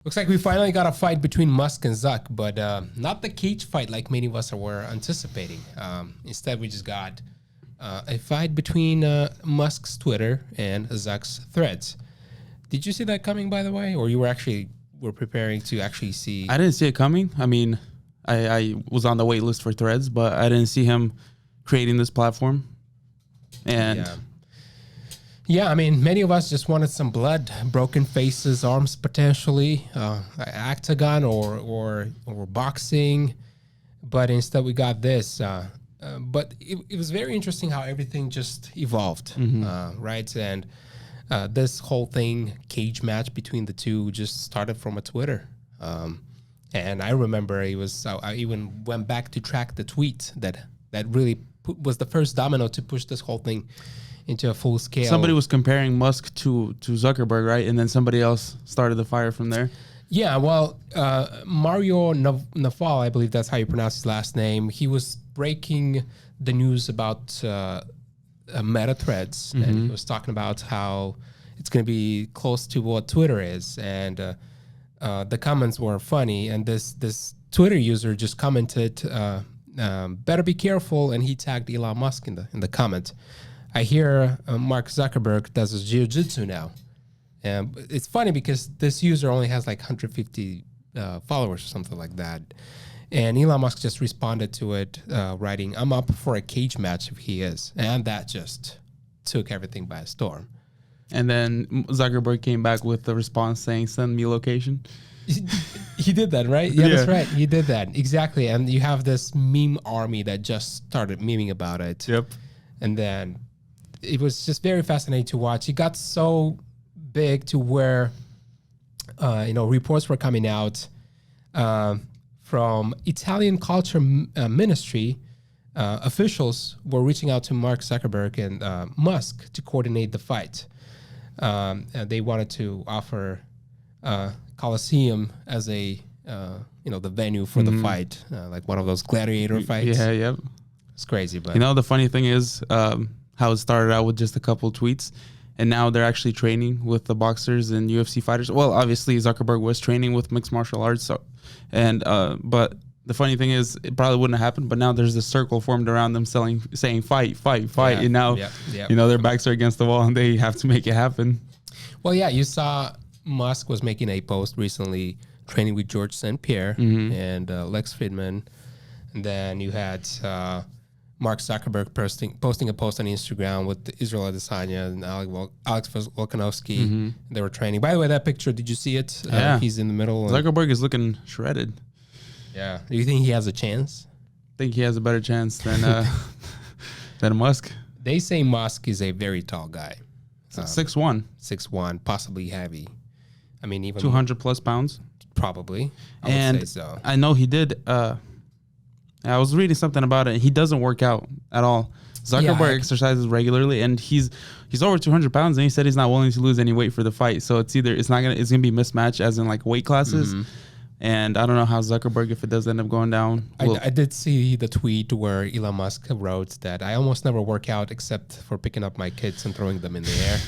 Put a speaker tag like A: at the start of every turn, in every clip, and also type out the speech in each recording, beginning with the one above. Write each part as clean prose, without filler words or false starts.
A: Looks like we finally got a fight between Musk and Zuck, but not the cage fight like many of us were anticipating. Instead, we just got a fight between Musk's Twitter and Zuck's Threads. Did you see that coming, by the way, or you were preparing to actually see?
B: I didn't see it coming. I mean, I was on the wait list for Threads, but I didn't see him creating this platform. And
A: yeah, I mean, many of us just wanted some blood, broken faces, arms potentially, octagon or boxing, but instead we got this. But it was very interesting how everything just evolved, right? And this whole thing, cage match between the two, just started from a Twitter. And I remember I even went back to track the tweet that really was the first domino to push this whole thing into a full scale.
B: Somebody was comparing Musk to Zuckerberg, right? And then somebody else started the fire from there.
A: Yeah, well, Mario Naval, I believe that's how you pronounce his last name. He was breaking the news about Meta Threads, and he was talking about how it's going to be close to what Twitter is, and the comments were funny. And this Twitter user just commented, "Better be careful," and he tagged Elon Musk in the comment. I hear Mark Zuckerberg does his jiu-jitsu now. And it's funny because this user only has like 150 followers or something like that. And Elon Musk just responded to it, writing, "I'm up for a cage match if he is." And that just took everything by storm.
B: And then Zuckerberg came back with the response saying, "Send me location."
A: He did that, right? Yeah, that's right. He did that. Exactly. And you have this meme army that just started memeing about it.
B: Yep.
A: And then it was just very fascinating to watch. It got so big to where, reports were coming out from Italian culture ministry. Officials were reaching out to Mark Zuckerberg and Musk to coordinate the fight. And they wanted to offer Coliseum as the venue for the fight, like one of those gladiator fights.
B: Yeah, yep.
A: It's crazy, but
B: the funny thing is how it started out with just a couple tweets, and now they're actually training with the boxers and UFC fighters. Well, obviously Zuckerberg was training with mixed martial arts, but the funny thing is it probably wouldn't have happened. But now there's a circle formed around them saying fight, yeah, and now their backs are against the wall and they have to make it happen.
A: Well, yeah, you saw Musk was making a post recently training with George St. Pierre and Lex Fridman, and then you had Mark Zuckerberg posting a post on Instagram with Israel Adesanya and Alex Volkanovski. They were training. By the way, that picture, did you see it?
B: Yeah.
A: He's in the middle.
B: Zuckerberg is looking shredded.
A: Yeah. Do you think he has a chance?
B: I think he has a better chance than Musk.
A: They say Musk is a very tall guy.
B: 6'1".
A: 6'1", possibly heavy. I mean, even
B: 200 plus pounds.
A: Probably.
B: I would say so. I know he did. I was reading something about it. He doesn't work out at all. Zuckerberg exercises regularly, and he's over 200 pounds, and he said he's not willing to lose any weight for the fight. So it's gonna be mismatched as in like weight classes. And I don't know how Zuckerberg, if it does end up going down.
A: I did see the tweet where Elon Musk wrote that I almost never work out except for picking up my kids and throwing them in the air.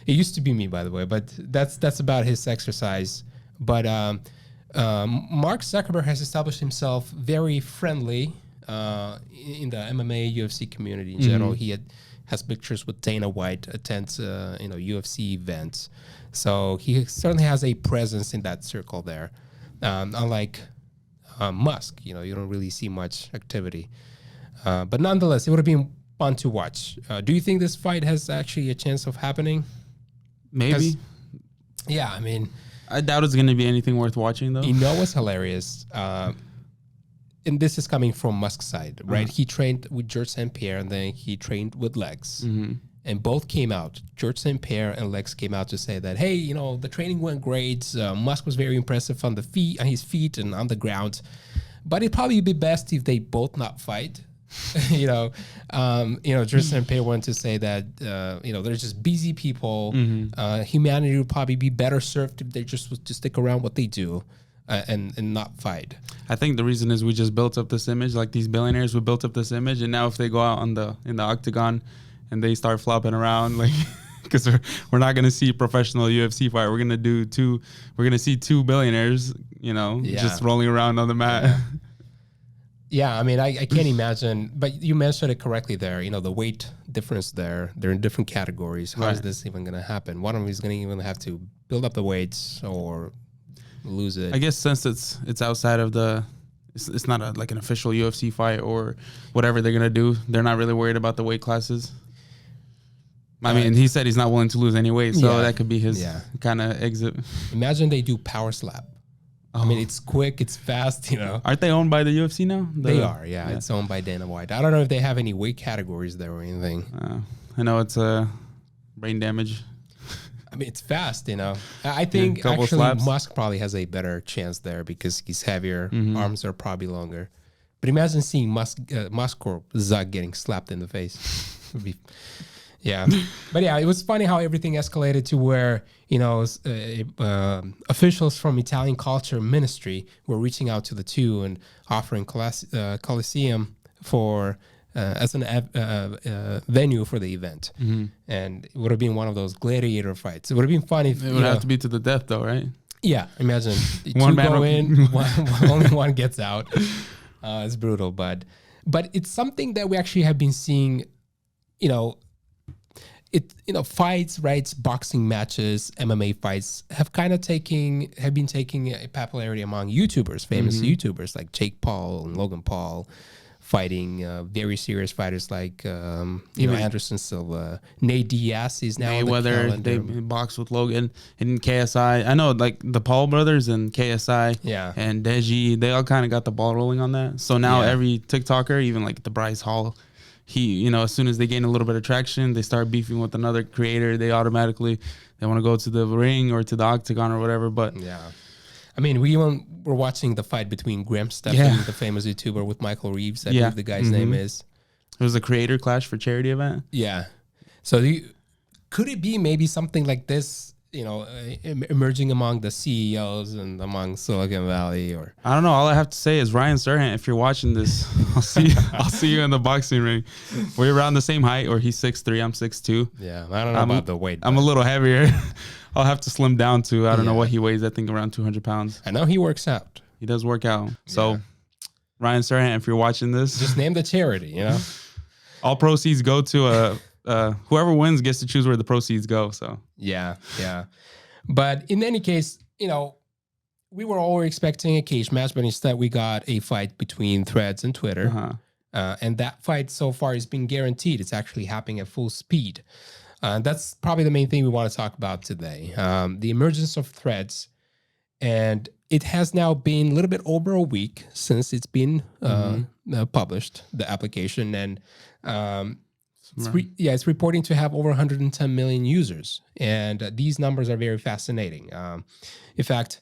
A: It used to be me, by the way, but that's about his exercise. But Mark Zuckerberg has established himself very friendly in the MMA UFC community in general. He has pictures with Dana White, attends UFC events, so he certainly has a presence in that circle there. Unlike Musk, you don't really see much activity, but nonetheless, it would have been fun to watch. Do you think this fight has actually a chance of happening?
B: Maybe.
A: Yeah, I mean,
B: I doubt it's going to be anything worth watching, though.
A: You know what's hilarious? And this is coming from Musk's side, right? He trained with George St. Pierre, and then he trained with Lex. And both came out. George St. Pierre and Lex came out to say that, hey, the training went great. Musk was very impressive on his feet and on the ground. But it'd probably be best if they both not fight. George St. Pierre wanted to say that, they're just busy people. Humanity would probably be better served if they just was to stick around what they do and not fight.
B: I think the reason is we just built up this image, like these billionaires, we built up this image, and now if they go out in the octagon and they start flopping around, like because we're not gonna see a professional UFC fight. We're gonna see two billionaires, just rolling around on the mat.
A: Yeah, I mean, I can't imagine, but you mentioned it correctly there. The weight difference there, they're in different categories. How is this even going to happen? One of them is going to even have to build up the weights or lose it.
B: I guess since it's outside of it's not like an official UFC fight or whatever they're going to do, they're not really worried about the weight classes. I mean, he said he's not willing to lose any weight, so that could be his kind of exit.
A: Imagine they do power slap. I mean, it's quick, it's fast,
B: Aren't they owned by the UFC now?
A: They are, yeah. It's owned by Dana White. I don't know if they have any weight categories there or anything.
B: I know it's brain damage.
A: I mean, it's fast, I think actually slaps. Musk probably has a better chance there because he's heavier, arms are probably longer. But imagine seeing Musk or Zug getting slapped in the face. Yeah, but it was funny how everything escalated to where officials from Italian Culture Ministry were reaching out to the two and offering Colosseum for as an venue for the event, and it would have been one of those gladiator fights. It would have been funny. It
B: would have to be to the death, though, right?
A: Yeah, imagine one man go in, only one gets out. It's brutal, but it's something that we actually have been seeing. Fights, right? Boxing matches, MMA fights have been taking a popularity among YouTubers, famous YouTubers like Jake Paul and Logan Paul, fighting very serious fighters like Anderson Silva. Nate Diaz is now
B: Mayweather. They box with Logan and KSI. I know, like the Paul brothers and KSI, and Deji. They all kind of got the ball rolling on that. So now every TikToker, even like the Bryce Hall. As soon as they gain a little bit of traction, they start beefing with another creator. They want to go to the ring or to the octagon or whatever. But
A: I mean, we were watching the fight between Graham Stephan, the famous YouTuber, with Michael Reeves. I believe the guy's name is.
B: It was a creator clash for charity event.
A: Yeah. So could it be maybe something like this? Emerging among the CEOs and among Silicon Valley, or
B: I don't know. All I have to say is, Ryan Serhant, if you're watching this, I'll see you in the boxing ring. We're around the same height, or he's 6'3", I'm 6'2".
A: Yeah, I don't know about the weight.
B: I'm a little heavier. I'll have to slim down to, I don't know what he weighs. I think around 200 pounds.
A: I know he works out.
B: He does work out. So, Ryan Serhant, if you're watching this,
A: just name the charity.
B: All proceeds go to whoever wins gets to choose where the proceeds go. So
A: yeah. But in any case, we were all expecting a cage match, but instead we got a fight between Threads and Twitter. And that fight so far has been guaranteed. It's actually happening at full speed. That's probably the main thing we want to talk about today. The emergence of Threads. And it has now been a little bit over a week since it's been published, the application. And it's reporting to have over 110 million users, and these numbers are very fascinating. In fact,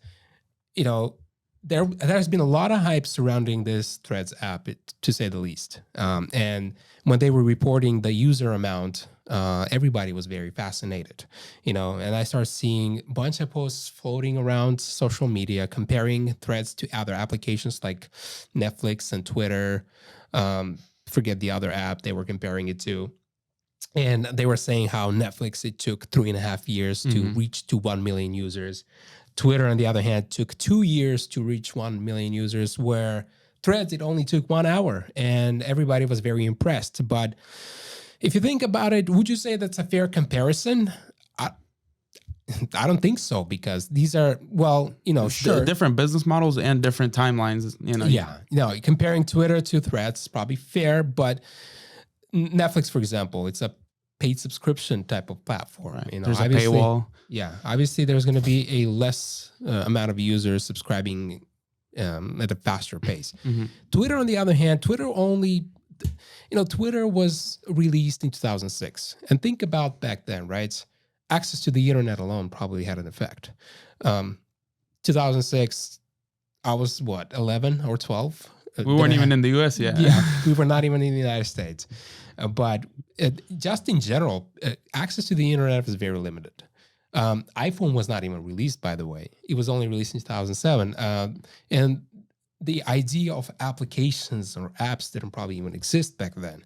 A: there has been a lot of hype surrounding this Threads app, to say the least. And when they were reporting the user amount, everybody was very fascinated. And I started seeing a bunch of posts floating around social media comparing Threads to other applications like Netflix and Twitter. Forget the other app they were comparing it to. And they were saying how Netflix, it took 3.5 years to reach to 1 million users. Twitter, on the other hand, took 2 years to reach 1 million users, where Threads, it only took 1 hour, and everybody was very impressed. But if you think about it, would you say that's a fair comparison? I don't think so, because these are, sure,
B: different business models and different timelines.
A: Comparing Twitter to Threads is probably fair, but Netflix, for example, it's a paid subscription type of platform.
B: Right. There's a paywall.
A: Yeah, obviously there's going to be a less amount of users subscribing at a faster pace. Twitter, on the other hand, Twitter was released in 2006, and think about back then, right? Access to the internet alone probably had an effect. 2006, I was 11 or 12.
B: We weren't even in the US yet.
A: Yeah, we were not even in the United States. But just in general, access to the internet was very limited. iPhone was not even released, by the way. It was only released in 2007. And the idea of applications or apps didn't probably even exist back then.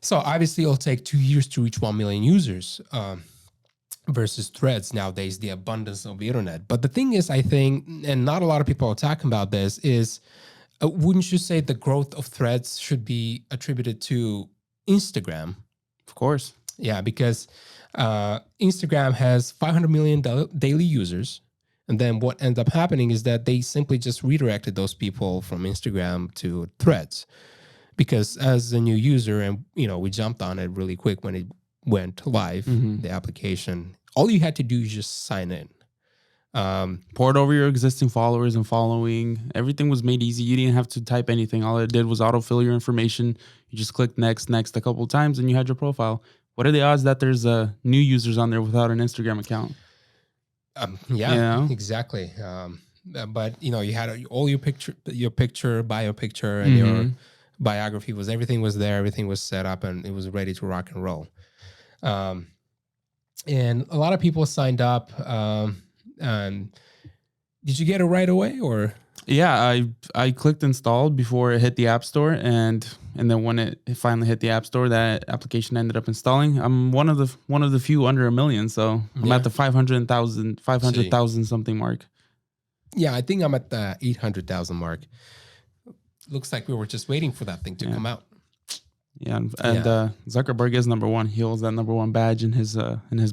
A: So obviously it'll take 2 years to reach 1 million users. versus threads nowadays, the abundance of the internet. But the thing is, I think, and not a lot of people are talking about this, is wouldn't you say the growth of threads should be attributed to Instagram?
B: Of course.
A: Yeah, because Instagram has 500 million daily users. And then what ended up happening is that they simply just redirected those people from Instagram to threads. Because as a new user, and we jumped on it really quick when it went live, the application, all you had to do is just sign in.
B: Poured over your existing followers and following. Everything was made easy. You didn't have to type anything. All it did was autofill your information. You just clicked next a couple of times, and you had your profile. What are the odds that there's new users on there without an Instagram account?
A: Exactly. But you had all your bio picture, and your biography everything was there. Everything was set up, and it was ready to rock and roll. And a lot of people signed up. And did you get it right away, or?
B: Yeah, I clicked install before it hit the App Store, and then when it finally hit the App Store, that application ended up installing. I'm one of the few under 1 million, so I'm at the 500,000 something mark.
A: Yeah, I think I'm at the 800,000 mark. Looks like we were just waiting for that thing to come out.
B: Yeah, and Zuckerberg is number one. He holds that number one badge in his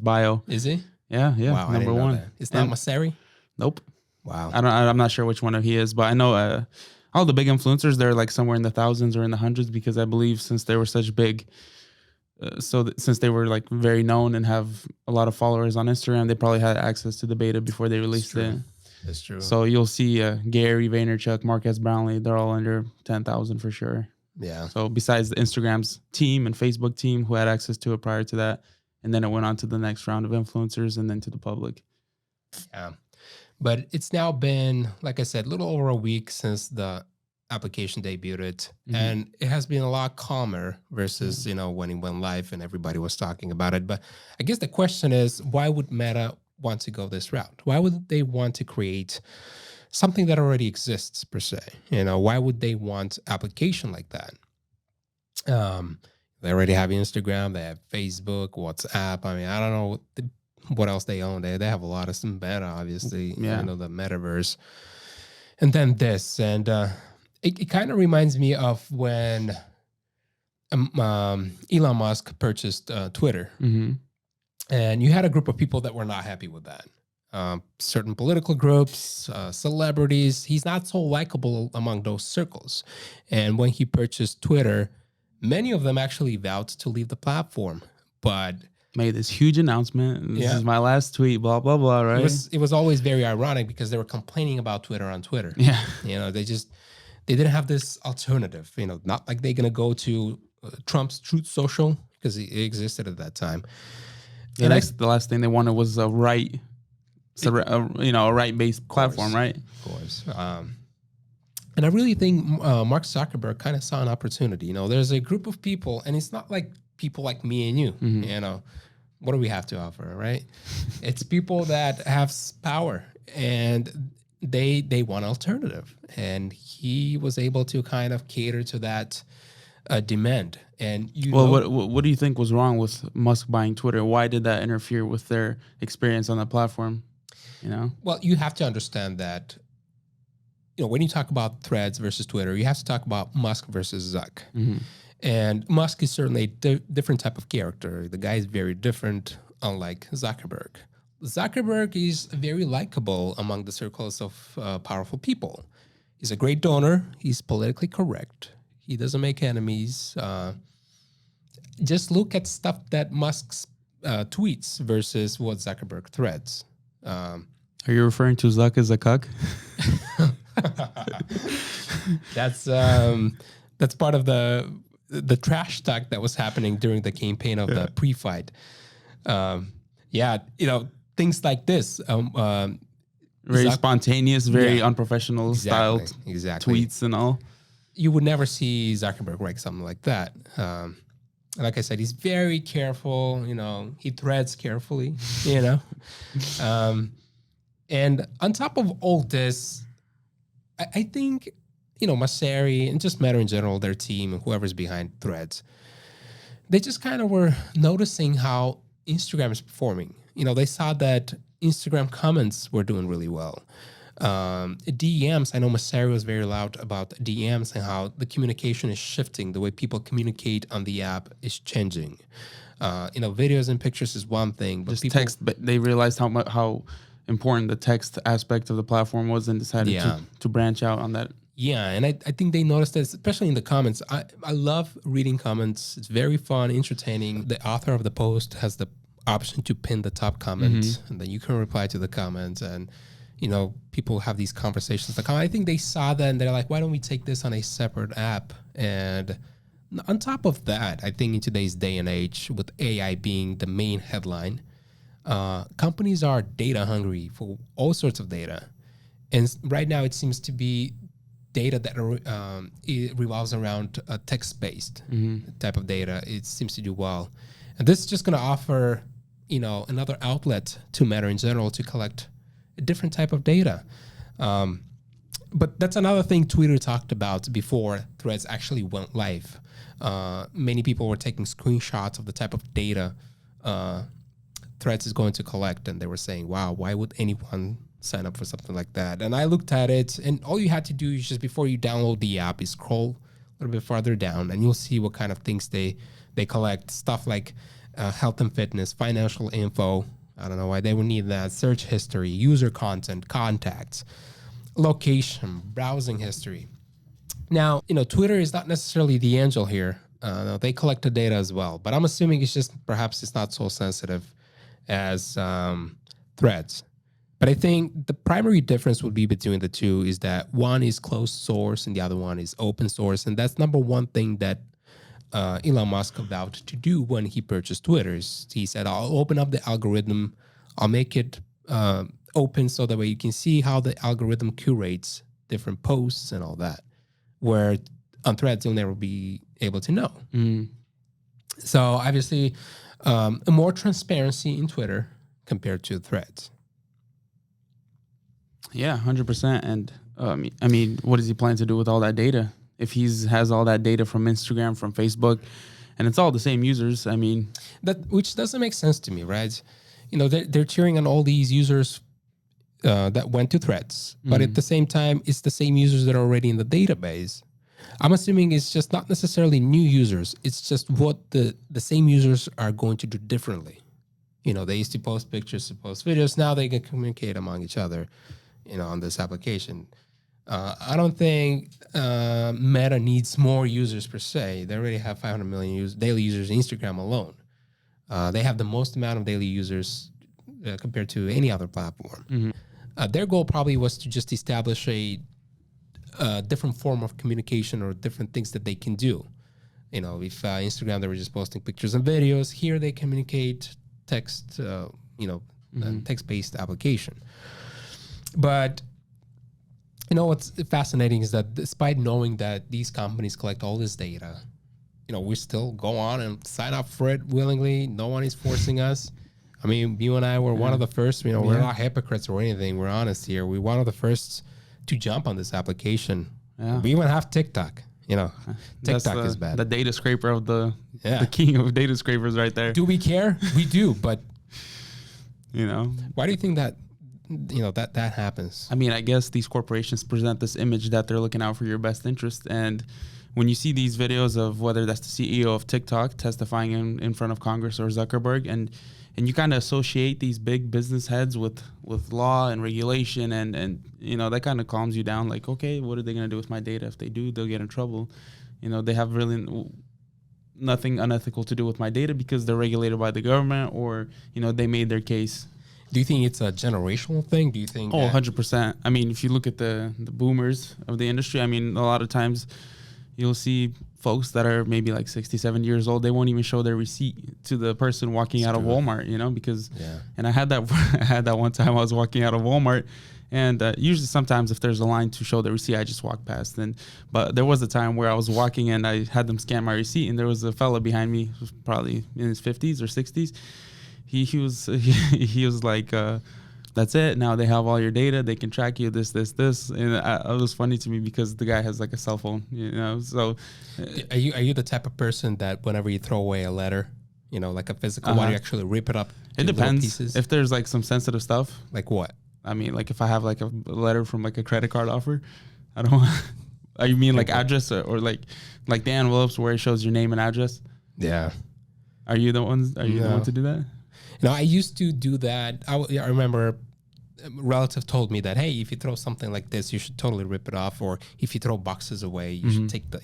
B: bio.
A: Is he?
B: Yeah.
A: Wow,
B: number one.
A: It's not Masari?
B: Nope.
A: Wow.
B: I'm not sure which one of he is, but I know all the big influencers, they're like somewhere in the thousands or in the hundreds, because I believe since they were such big, since they were like very known and have a lot of followers on Instagram, they probably had access to the beta before they released it.
A: That's true.
B: So you'll see Gary Vaynerchuk, Marques Brownlee, they're all under 10,000 for sure.
A: Yeah.
B: So besides the Instagram's team and Facebook team who had access to it prior to that, and then it went on to the next round of influencers and then to the public.
A: Yeah. But it's now been, like I said, a little over a week since the application debuted. And it has been a lot calmer versus, when it went live and everybody was talking about it. But I guess the question is, why would Meta want to go this route? Why would they want to create something that already exists per se? Why would they want application like that? They already have Instagram, they have Facebook, WhatsApp. I mean, I don't know what else they own. They have a lot of some Meta, obviously, the metaverse. And then this. And it kind of reminds me of when Elon Musk purchased Twitter. And you had a group of people that were not happy with that. Certain political groups, celebrities. He's not so likable among those circles. And when he purchased Twitter, many of them actually vowed to leave the platform, but
B: made this huge announcement. This is my last tweet, blah, blah, blah, right?
A: It was always very ironic because they were complaining about Twitter on Twitter.
B: Yeah.
A: They didn't have this alternative, not like they're going to go to Trump's Truth Social because it existed at that time.
B: The last thing they wanted was a right, a right-based platform, right?
A: Of course. And I really think Mark Zuckerberg kind of saw an opportunity. There's a group of people, and it's not like people like me and you. What do we have to offer, right? It's people that have power, and they want alternative. And he was able to kind of cater to that demand. And
B: what do you think was wrong with Musk buying Twitter? Why did that interfere with their experience on the platform?
A: Well, you have to understand that. When you talk about Threads versus Twitter, you have to talk about Musk versus Zuck. And Musk is certainly a different type of character. The guy is very different, unlike Zuckerberg. Zuckerberg is very likable among the circles of powerful people. He's a great donor. He's politically correct. He doesn't make enemies. Just look at stuff that Musk tweets versus what Zuckerberg threads.
B: Are you referring to Zuck as a cuck?
A: That's part of the trash talk that was happening during the campaign of the pre-fight. Things like this.
B: Very spontaneous, very unprofessional styled tweets and all.
A: You would never see Zuckerberg write something like that. Like I said, he's very careful. He threads carefully. And on top of all this, I think, Masari and just Meta in general, their team and whoever's behind Threads, they just kind of were noticing how Instagram is performing. They saw that Instagram comments were doing really well. DMs, I know Masario was very loud about DMs and how the communication is shifting. The way people communicate on the app is changing. Videos and pictures is one thing, but
B: just text. But they realized how important the text aspect of the platform was, and decided to branch out on that.
A: Yeah, and I think they noticed this, especially in the comments. I love reading comments. It's very fun, entertaining. The author of the post has the option to pin the top comment, and then you can reply to the comments, and people have these conversations. I think they saw that and they're like, why don't we take this on a separate app? And on top of that, I think in today's day and age, with AI being the main headline, companies are data hungry for all sorts of data. And right now it seems to be data that it revolves around text-based type of data. It seems to do well. And this is just going to offer, another outlet to Meta in general to collect a different type of data. But that's another thing Twitter talked about before Threads actually went live. Many people were taking screenshots of the type of data Threads is going to collect, and they were saying, wow, why would anyone sign up for something like that? And I looked at it, and all you had to do is just before you download the app is scroll a little bit farther down, and you'll see what kind of things they collect. Stuff like health and fitness, financial info. I don't know why they would need that. Search history, user content, contacts, location, browsing history. Now, Twitter is not necessarily the angel here. They collect the data as well, but I'm assuming perhaps it's not so sensitive as Threads. But I think the primary difference would be between the two is that one is closed source and the other one is open source. And that's number one thing that Elon Musk vowed to do when he purchased Twitter. He said, I'll open up the algorithm. I'll make it open so that way you can see how the algorithm curates different posts and all that. Where on Threads, you'll never be able to know. So obviously, more transparency in Twitter compared to Threads.
B: Yeah, 100%. And I mean, what does he plan to do with all that data? If he has all that data from Instagram, from Facebook, and it's all the same users, I mean...
A: Which doesn't make sense to me, right? They're cheering on all these users that went to Threads, but at the same time, it's the same users that are already in the database. I'm assuming it's just not necessarily new users. It's just what the same users are going to do differently. They used to post pictures, to post videos. Now they can communicate among each other, on this application. I don't think Meta needs more users per se. They already have 500 million daily users in Instagram alone. They have the most amount of daily users compared to any other platform. Their goal probably was to just establish a different form of communication or different things that they can do. If Instagram, they were just posting pictures and videos, here they communicate text, text-based application. But what's fascinating is that despite knowing that these companies collect all this data, we still go on and sign up for it willingly. No one is forcing us. I mean, you and I were one of the first, we're not hypocrites or anything. We're honest here. We're one of the first to jump on this application. Yeah. We even have TikTok. TikTok is bad.
B: The data scraper of the king of data scrapers right there.
A: Do we care? We do, but why do you think that that happens?
B: I mean, I guess these corporations present this image that they're looking out for your best interest. And when you see these videos of whether that's the CEO of TikTok testifying in front of Congress or Zuckerberg, and you kind of associate these big business heads with law and regulation, and that kind of calms you down. Like, okay, what are they going to do with my data? If they do, they'll get in trouble. They have really nothing unethical to do with my data because they're regulated by the government, or they made their case.
A: Do you think it's a generational thing? Do you think?
B: Oh, 100%. I mean, if you look at the boomers of the industry, I mean, a lot of times you'll see folks that are maybe like 67 years old. They won't even show their receipt to the person walking out of Walmart, because, and I had that one time I was walking out of Walmart, and usually sometimes if there's a line to show the receipt, I just walk past. But there was a time where I was walking and I had them scan my receipt, and there was a fella behind me, who was probably in his 50s or 60s. He was like, that's it. Now they have all your data. They can track you, this. And it was funny to me because the guy has like a cell phone, so.
A: Are you the type of person that whenever you throw away a letter, You know, like a physical one, you actually rip it up.
B: It depends. If there's like some sensitive stuff.
A: Like what?
B: I mean, like if I have like a letter from like a credit card offer, I don't want. I mean like address or like the envelopes where it shows your name and address.
A: Yeah.
B: Are you the ones? Are you the one to do that?
A: No, I used to do that. I remember a relative told me that, hey, if you throw something like this, you should totally rip it off. Or if you throw boxes away, you should take the,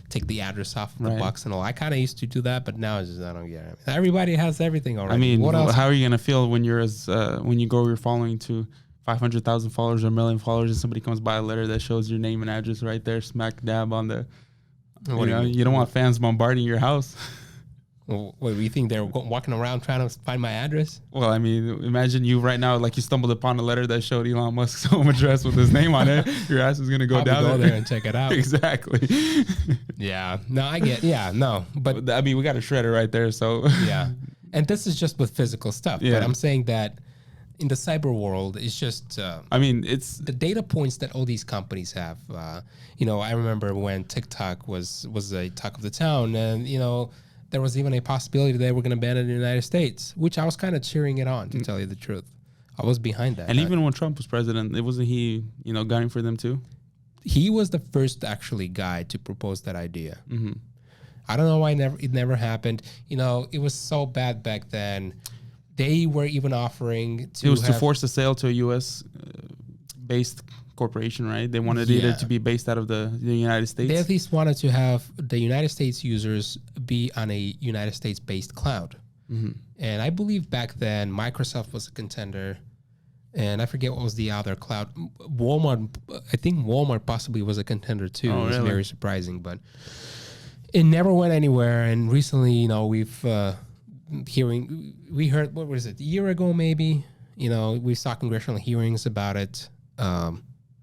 A: take the address off of the box and all. I kind of used to do that, but now it's just, I don't get it. Everybody has everything already.
B: I mean,
A: what else?
B: How are you gonna feel when you're when you grow your following to 500,000 followers or 1 million followers, and somebody comes by a letter that shows your name and address right there, smack dab on the. You don't want fans bombarding your house.
A: Well, what, do you think they're walking around trying to find my address?
B: Well, I mean, imagine you right now, like you stumbled upon a letter that showed Elon Musk's home address with his name on it. Your ass is going to go down
A: there and check it out.
B: Exactly.
A: Yeah. No, I get, yeah, no. But
B: I mean, we got a shredder right there, so.
A: Yeah. And this is just with physical stuff. Yeah. But I'm saying that in the cyber world, it's just.
B: I mean, it's.
A: The data points that all these companies have. I remember when TikTok was a talk of the town, and, there was even a possibility they were going to ban it in the United States, which I was kind of cheering it on, to tell you the truth. I was behind that.
B: And even when Trump was president, wasn't he, gunning for them too?
A: He was the first actually guy to propose that idea. Mm-hmm. I don't know why it never happened. It was so bad back then. They were even offering to.
B: It was to force a sale to a U.S. Based corporation, right? They wanted it to be based out of the United States.
A: They at least wanted to have the United States users be on a United States based cloud. Mm-hmm. And I believe back then Microsoft was a contender, and I forget what was the other cloud. Walmart, I think Walmart possibly was a contender too.
B: Oh,
A: it was
B: really?
A: very surprising, but it never went anywhere. And recently, we've we heard, what was it, a year ago maybe? We saw congressional hearings about it.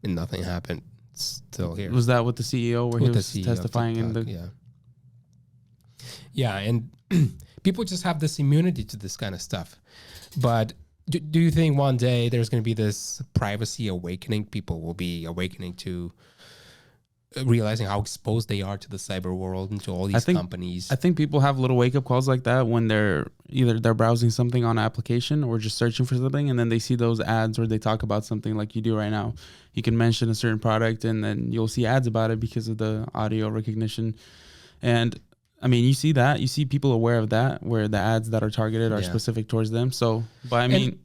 A: And nothing happened. It's still here.
B: Was that with the CEO where he was testifying in the?
A: Yeah, and people just have this immunity to this kind of stuff. But do you think one day there's going to be this privacy awakening? People will be awakening to realizing how exposed they are to the cyber world and to all these companies.
B: I think people have little wake up calls like that when they're browsing something on an application or just searching for something, and then they see those ads where they talk about something like you do right now. You can mention a certain product and then you'll see ads about it because of the audio recognition. And I mean, you see people aware of that, where the ads that are targeted are specific towards them. So, but I mean,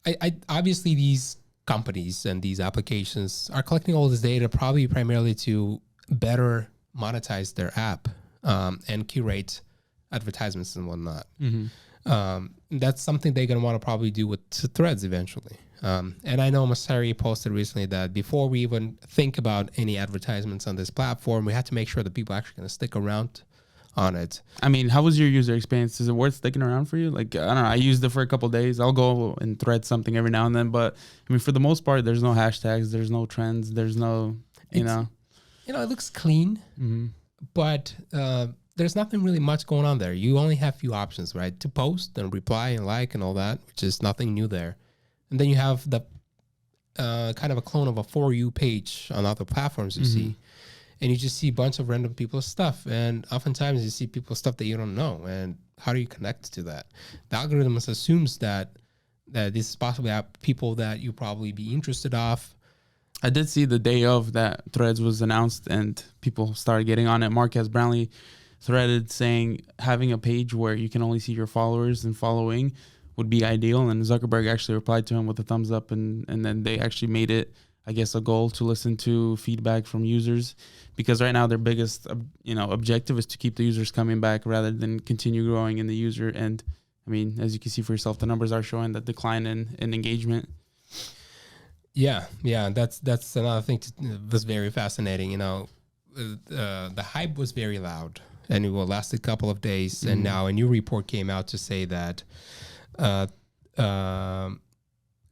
A: I obviously these companies and these applications are collecting all this data probably primarily to better monetize their app and curate advertisements and whatnot. Mm-hmm. That's something they're going to want to probably do with Threads eventually. And I know Masari posted recently that before we even think about any advertisements on this platform, we have to make sure that people are actually going to stick around on it.
B: I mean, how was your user experience? Is it worth sticking around for you? Like, I don't know. I used it for a couple of days. I'll go and thread something every now and then. But, I mean, for the most part, there's no hashtags. There's no trends. There's no, It
A: looks clean. Mm-hmm. But there's nothing really much going on there. You only have a few options, right? To post and reply and like and all that, which is nothing new there. And then you have the kind of a clone of a For You page on other platforms you see. And you just see a bunch of random people's stuff. And oftentimes you see people's stuff that you don't know. And how do you connect to that? The algorithm assumes that this is possibly people that you probably be interested of.
B: I did see the day of that Threads was announced and people started getting on it. Marquez Brownlee threaded saying having a page where you can only see your followers and following would be ideal. And Zuckerberg actually replied to him with a thumbs up. And then they actually made it, I guess, a goal to listen to feedback from users, because right now their biggest, objective is to keep the users coming back rather than continue growing in the user. And I mean, as you can see for yourself, the numbers are showing that decline in engagement.
A: Yeah, that's another thing that was very fascinating. The hype was very loud, and it will last a couple of days. Mm-hmm. And now a new report came out to say that the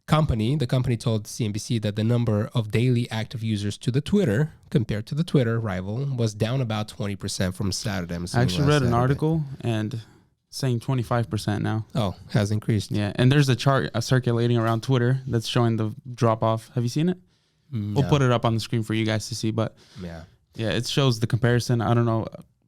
A: company told CNBC that the number of daily active users to the Twitter compared to the Twitter rival was down about 20% from Saturday.
B: I actually read an article and saying 25% now.
A: Oh, has increased.
B: Yeah, and there's a chart circulating around Twitter that's showing the drop off. Have you seen it? No. We'll put it up on the screen for you guys to see, but yeah, it shows the comparison. I don't know.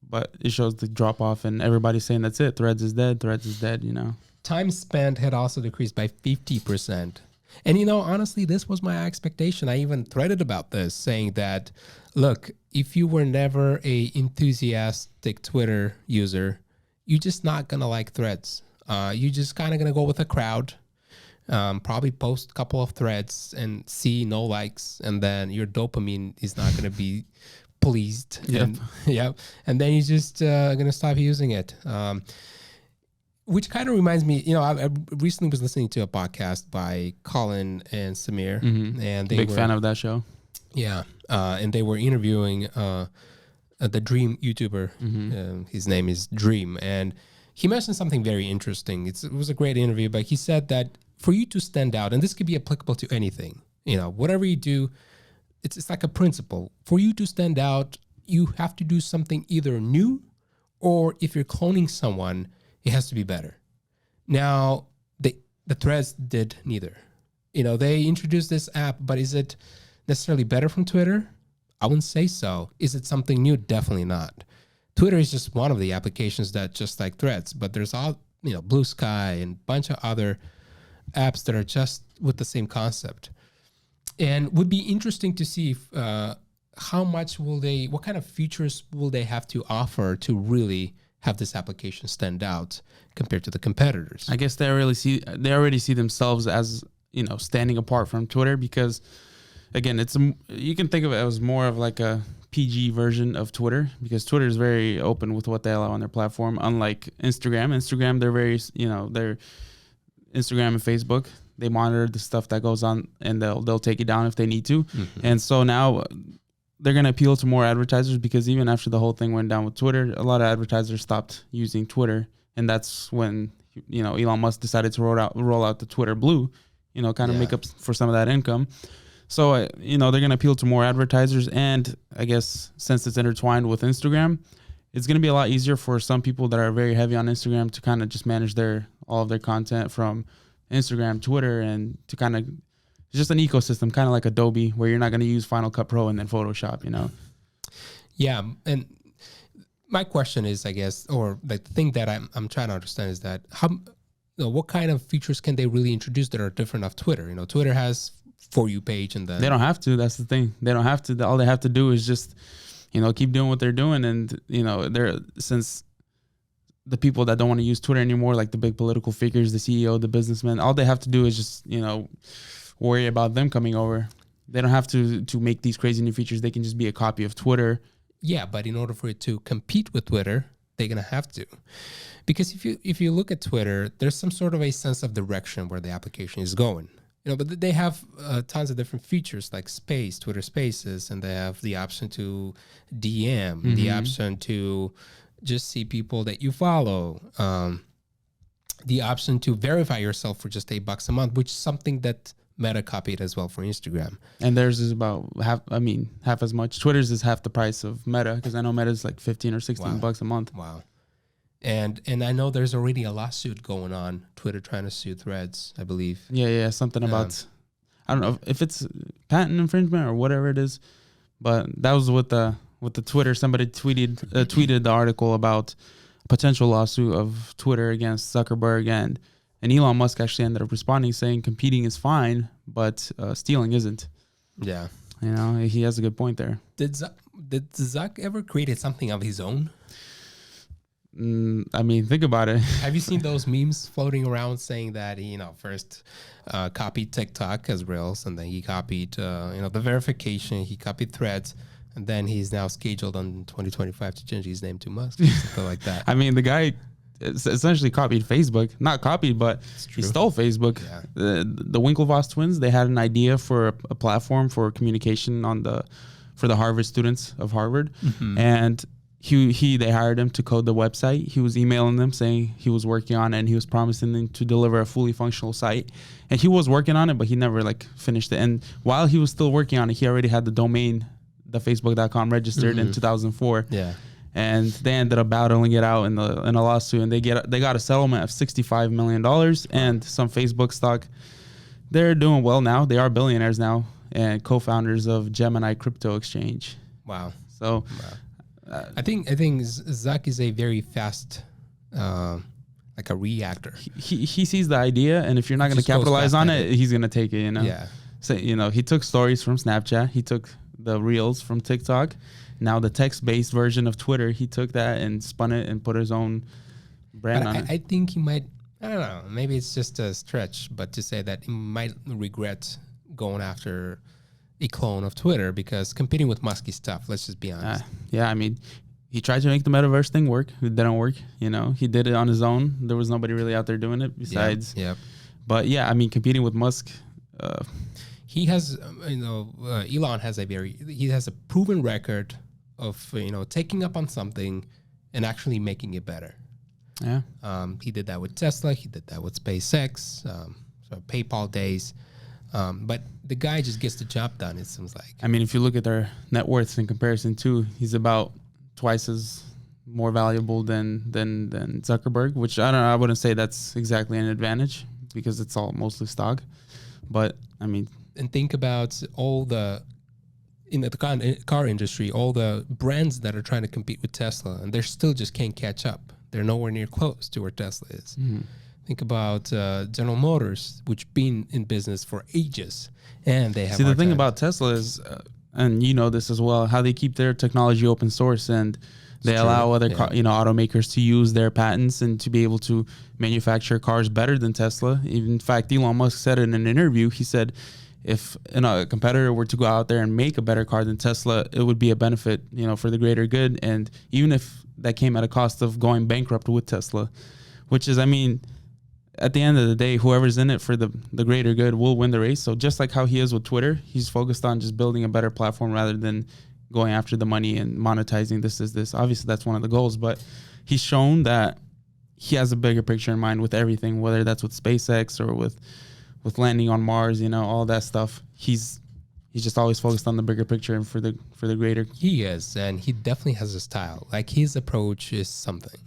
B: but it shows the drop off, and everybody's saying that's it. Threads is dead. Threads is dead. You know,
A: time spent had also decreased by 50%. And, you know, honestly, this was my expectation. I even threaded about this, saying that, look, if you were never a enthusiastic Twitter user, you're just not going to like Threads. You're just kind of going to go with the crowd, probably post a couple of threads and see no likes, and then your dopamine is not going to be pleased.
B: Yep.
A: And then you're just going to stop using it. Which kind of reminds me, you know, I recently was listening to a podcast by Colin and Samir, and they
B: big
A: were,
B: fan of that show.
A: Yeah, and they were interviewing the Dream YouTuber. His name is Dream, and he mentioned something very interesting. It was a great interview, but he said that for you to stand out, and this could be applicable to anything, you know, whatever you do, it's like a principle. For you to stand out, you have to do something either new, or if you're cloning someone, it has to be better. Now, the Threads did neither. You know, they introduced this app, but is it necessarily better from Twitter? I wouldn't say so. Is it something new? Definitely not. Twitter is just one of the applications that just like Threads, but there's all, you know, Blue Sky and a bunch of other apps that are just with the same concept. And would be interesting to see if, how much what kind of features will they have to offer to really have this application stand out compared to the competitors.
B: I guess they already see themselves as, you know, standing apart from Twitter, because again, you can think of it as more of like a PG version of Twitter, because Twitter is very open with what they allow on their platform, unlike Instagram. They're very, you know, they're Instagram and Facebook, they monitor the stuff that goes on, and they'll take it down if they need to. And so now they're going to appeal to more advertisers, because even after the whole thing went down with Twitter, a lot of advertisers stopped using Twitter. And that's when, you know, Elon Musk decided to roll out the Twitter Blue, you know, kind of make up for some of that income. So, you know, they're going to appeal to more advertisers. And I guess since it's intertwined with Instagram, it's going to be a lot easier for some people that are very heavy on Instagram to kind of just manage all of their content from Instagram, Twitter, and to kind of, it's just an ecosystem, kind of like Adobe, where you're not going to use Final Cut Pro and then Photoshop, you know?
A: Yeah. And my question is, I guess, or the thing that I'm trying to understand is that what kind of features can they really introduce that are different of Twitter? You know, Twitter has For You page, and then...
B: They don't have to. That's the thing. They don't have to. All they have to do is just, you know, keep doing what they're doing. And, you know, since the people that don't want to use Twitter anymore, like the big political figures, the CEO, the businessmen, all they have to do is just, you know, worry about them coming over. They don't have to make these crazy new features. They can just be a copy of Twitter.
A: Yeah, but in order for it to compete with Twitter, they're gonna have to, because if you look at Twitter, there's some sort of a sense of direction where the application is going. You know, but they have tons of different features like Twitter Spaces, and they have the option to DM, the option to just see people that you follow, the option to verify yourself for just $8 a month, which is something that Meta copied as well for Instagram.
B: And theirs is about half as much. Twitter's is half the price of Meta, because I know Meta's like $15 or $16 a month.
A: Wow. And I know there's already a lawsuit going on, Twitter trying to sue Threads, I believe.
B: Yeah, something about, I don't know if it's patent infringement or whatever it is, but that was with the Twitter. Somebody tweeted the article about a potential lawsuit of Twitter against Zuckerberg, and Elon Musk actually ended up responding saying competing is fine, but stealing isn't.
A: Yeah.
B: You know, he has a good point there.
A: Did Zuck ever create something of his own?
B: I mean, think about it.
A: Have you seen those memes floating around saying that he, you know, first copied TikTok as Reels, and then he copied, the verification, he copied Threads, and then he's now scheduled on 2025 to change his name to Musk, something like that.
B: I mean, the guy essentially copied Facebook. Not copied, but he stole Facebook. Yeah. The Winklevoss twins, they had an idea for a platform for communication for the Harvard students of Harvard, and they hired him to code the website. He was emailing them saying he was working on it, and he was promising them to deliver a fully functional site. And he was working on it, but he never finished it. And while he was still working on it, he already had the domain, the Facebook.com, registered in 2004.
A: Yeah.
B: And they ended up battling it out in a lawsuit, and they got a settlement of $65 million and some Facebook stock. They're doing well now. They are billionaires now and co-founders of Gemini Crypto Exchange.
A: Wow.
B: So
A: I think Zuck is a very fast, like a reactor.
B: He sees the idea, and if you're not going to capitalize on it, he's going to take it. You know.
A: Yeah.
B: So he took stories from Snapchat. He took the reels from TikTok. Now the text-based version of Twitter, he took that and spun it and put his own brand on it.
A: I think he might. I don't know. Maybe it's just a stretch, but to say that he might regret going after a clone of Twitter, because competing with Musk is tough. Let's just be honest.
B: Yeah, I mean, he tried to make the metaverse thing work. It didn't work. He did it on his own. There was nobody really out there doing it besides.
A: Yeah.
B: But yeah, I mean, competing with Musk.
A: He has, Elon has a proven record of taking up on something and actually making it better.
B: Yeah.
A: He did that with Tesla. He did that with SpaceX. So PayPal days. But the guy just gets the job done, it seems like.
B: I mean, if you look at their net worths in comparison too, he's about twice as more valuable than Zuckerberg, which I wouldn't say that's exactly an advantage because it's all mostly stock. But I mean,
A: and think about all in the car industry, all the brands that are trying to compete with Tesla, and they still just can't catch up. They're nowhere near close to where Tesla is. Mm-hmm. Think about General Motors, which been in business for ages, and they have.
B: See, the thing about Tesla is, and you know this as well, how they keep their technology open source, and they allow other automakers to use their patents and to be able to manufacture cars better than Tesla. In fact, Elon Musk said in an interview, he said, if a competitor were to go out there and make a better car than Tesla, it would be a benefit, for the greater good. And even if that came at a cost of going bankrupt with Tesla, which is, I mean, at the end of the day, whoever's in it for the greater good will win the race. So just like how he is with Twitter, he's focused on just building a better platform rather than going after the money and monetizing this. Obviously, that's one of the goals, but he's shown that he has a bigger picture in mind with everything, whether that's with SpaceX or with landing on Mars, all that stuff. He's just always focused on the bigger picture and for the greater.
A: He is, and he definitely has a style. Like, his approach is something.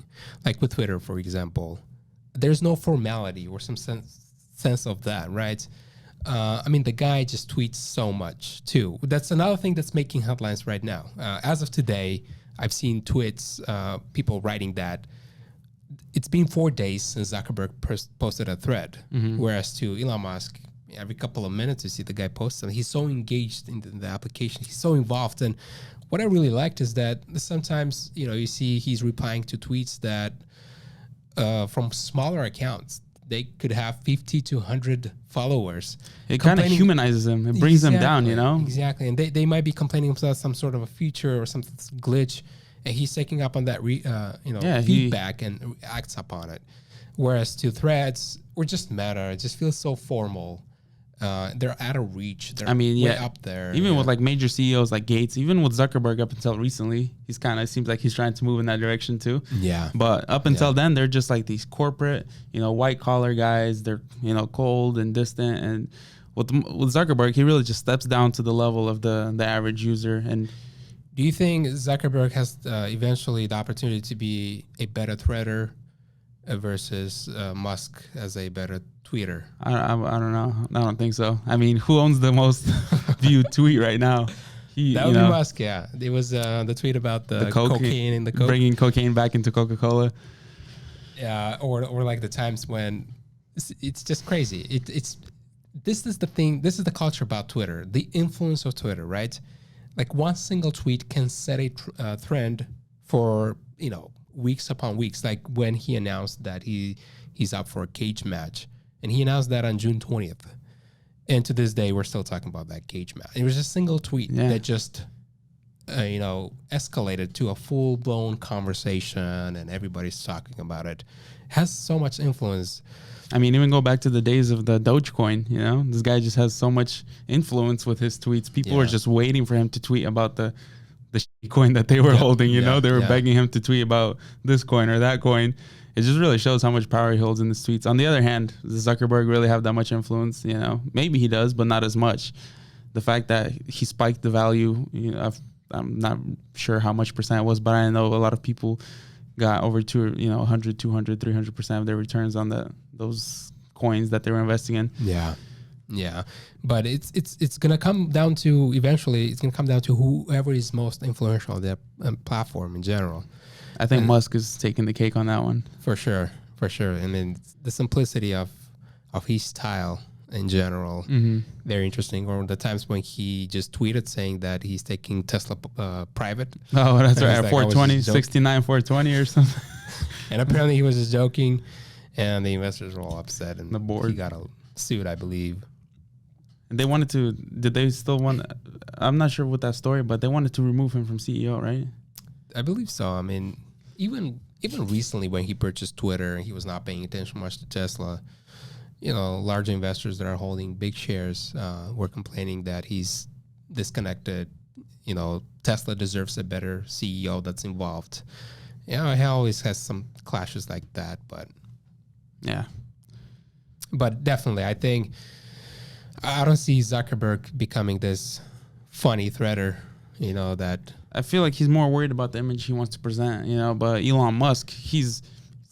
A: Like with Twitter, for example, there's no formality or some sense of that, right? I mean, the guy just tweets so much too. That's another thing that's making headlines right now. As of today, I've seen tweets, people writing that it's been 4 days since Zuckerberg posted a thread, whereas to Elon Musk, every couple of minutes you see the guy post, and he's so engaged in the application. He's so involved. And what I really liked is that sometimes, you see he's replying to tweets that from smaller accounts, they could have 50 to 100 followers.
B: It kind of humanizes them. It brings them down,
A: Exactly. And they might be complaining about some sort of a feature or some glitch, and he's taking up on that feedback and acts upon it. Whereas to threads, or just Meta, it just feels so formal. They're out of reach. They're way up there.
B: Even with like major CEOs like Gates, even with Zuckerberg up until recently, he's kind of seems like he's trying to move in that direction too.
A: Yeah.
B: But up until then, they're just like these corporate, white collar guys. They're, cold and distant. And with Zuckerberg, he really just steps down to the level of the average user. And
A: do you think Zuckerberg has eventually the opportunity to be a better threader versus Musk as a better tweeter?
B: I don't know. I don't think so. I mean, who owns the most viewed tweet right now?
A: That would be Musk, yeah. It was the tweet about the cocaine in the Coke.
B: Bringing cocaine back into Coca-Cola.
A: Yeah, or like the times when it's just crazy. This is the thing. This is the culture about Twitter, the influence of Twitter, right? Like one single tweet can set a trend for, weeks upon weeks. Like when he announced that he's up for a cage match, and he announced that on June 20th. And to this day, we're still talking about that cage match. It was a single tweet that just, escalated to a full-blown conversation, and everybody's talking about it. Has so much influence.
B: I mean, even go back to the days of the Dogecoin, this guy just has so much influence with his tweets. People were just waiting for him to tweet about the coin that they were holding, they were begging him to tweet about this coin or that coin. It just really shows how much power he holds in his tweets. On the other hand, does Zuckerberg really have that much influence? Maybe he does, but not as much. The fact that he spiked the value, I'm not sure how much percent it was, but I know a lot of people got over 100, 200, 300% of their returns on those coins that they were investing in.
A: Yeah. Yeah, but it's gonna come down to eventually. It's gonna come down to whoever is most influential on that platform in general.
B: I think Musk is taking the cake on that one.
A: For sure. And then the simplicity of his style in general, very interesting. Or the times when he just tweeted saying that he's taking Tesla private.
B: Oh, that's right.
A: Like,
B: 420, 69, 420 or something.
A: And apparently he was just joking, and the investors were all upset, and
B: the board,
A: he got a suit, I believe.
B: And they wanted to. Did they still want? I'm not sure with that story, but they wanted to remove him from CEO, right?
A: I believe so. I mean, even recently when he purchased Twitter, he was not paying attention much to Tesla. You know, large investors that are holding big shares were complaining that he's disconnected. You know, Tesla deserves a better CEO that's involved. You know, he always has some clashes like that, but
B: yeah.
A: But definitely, I think I don't see Zuckerberg becoming this funny threader. You know, that
B: I feel like he's more worried about the image he wants to present. You know, but Elon Musk,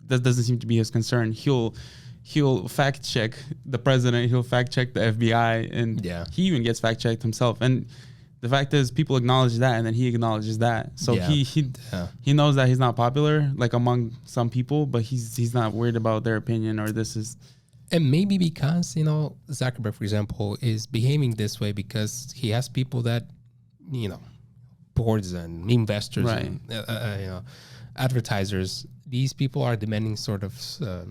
B: that doesn't seem to be his concern. He'll fact check the president. He'll fact check the FBI, and he even gets fact checked himself. And the fact is, people acknowledge that, and then he acknowledges that. So he knows that he's not popular, like among some people, but he's not worried about their opinion or this is.
A: And maybe because, you know, Zuckerberg, for example, is behaving this way because he has people that, you know, boards and investors and you know, advertisers. These people are demanding sort of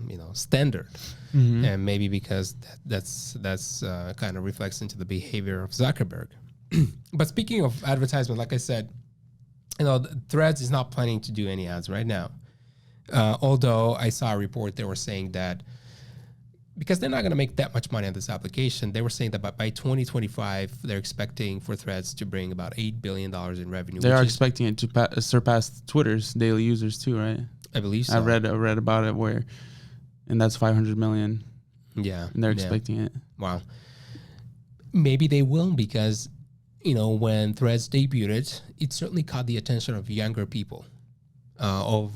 A: you know, standard, and maybe because that's kind of reflects into the behavior of Zuckerberg. But speaking of advertisement, like I said, you know, Threads is not planning to do any ads right now. Although I saw a report, they were saying that because they're not going to make that much money on this application, they were saying that by 2025, they're expecting for Threads to bring about $8 billion in revenue.
B: They are expecting it to surpass Twitter's daily users too, right?
A: I believe so.
B: I read about it and that's 500 million.
A: Yeah.
B: And they're expecting it.
A: Wow. Maybe they will because, you know, when Threads debuted, it certainly caught the attention of younger people, of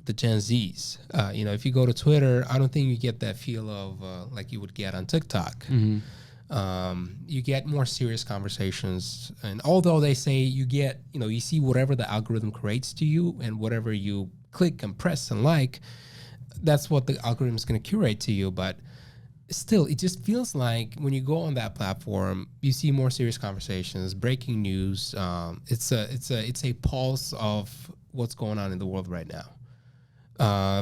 A: the Gen Zs. You know, if you go to Twitter, I don't think you get that feel of like you would get on TikTok. You get more serious conversations. And although they say you get, you know, you see whatever the algorithm creates to you and whatever you click and press and like, that's what the algorithm is going to curate to you. But still, it just feels like when you go on that platform, you see more serious conversations, breaking news. It's a pulse of what's going on in the world right now.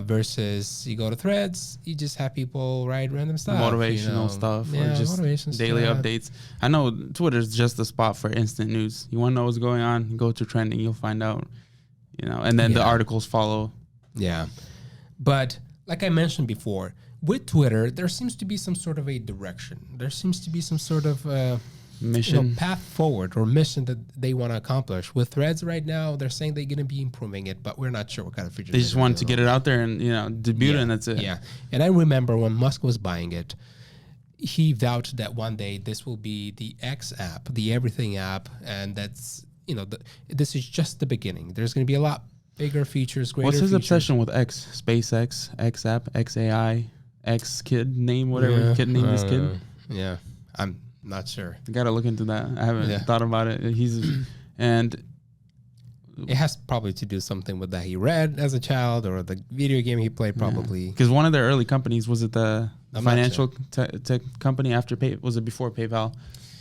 A: Versus you go to Threads, you just have people write random stuff,
B: motivational stuff, or just daily updates. I know Twitter's just a spot for instant news. You want to know what's going on, you go to trending, you'll find out. You know, and then the articles follow. Yeah,
A: but like I mentioned before, with Twitter, there seems to be some sort of a direction. There seems to be some sort of
B: mission,
A: you know, path forward or mission that they want to accomplish. With Threads right now, they're saying they're going to be improving it, but we're not sure what kind of features.
B: They just wanted to get it out there and, you know, debut it, and that's it.
A: Yeah, and I remember when Musk was buying it, he vowed that one day this will be the X app, the everything app, and that's, you know, this is just the beginning. There's going to be a lot bigger features, greater
B: What's his
A: features.
B: obsession with X? SpaceX, X app, XAI, X kid name, whatever kid name this kid?
A: Yeah, I'm not sure.
B: I got to look into that. I haven't thought about it. And
A: it has probably to do something with that he read as a child or the video game he played probably.
B: Because one of their early companies, was it the financial tech company after was it before PayPal?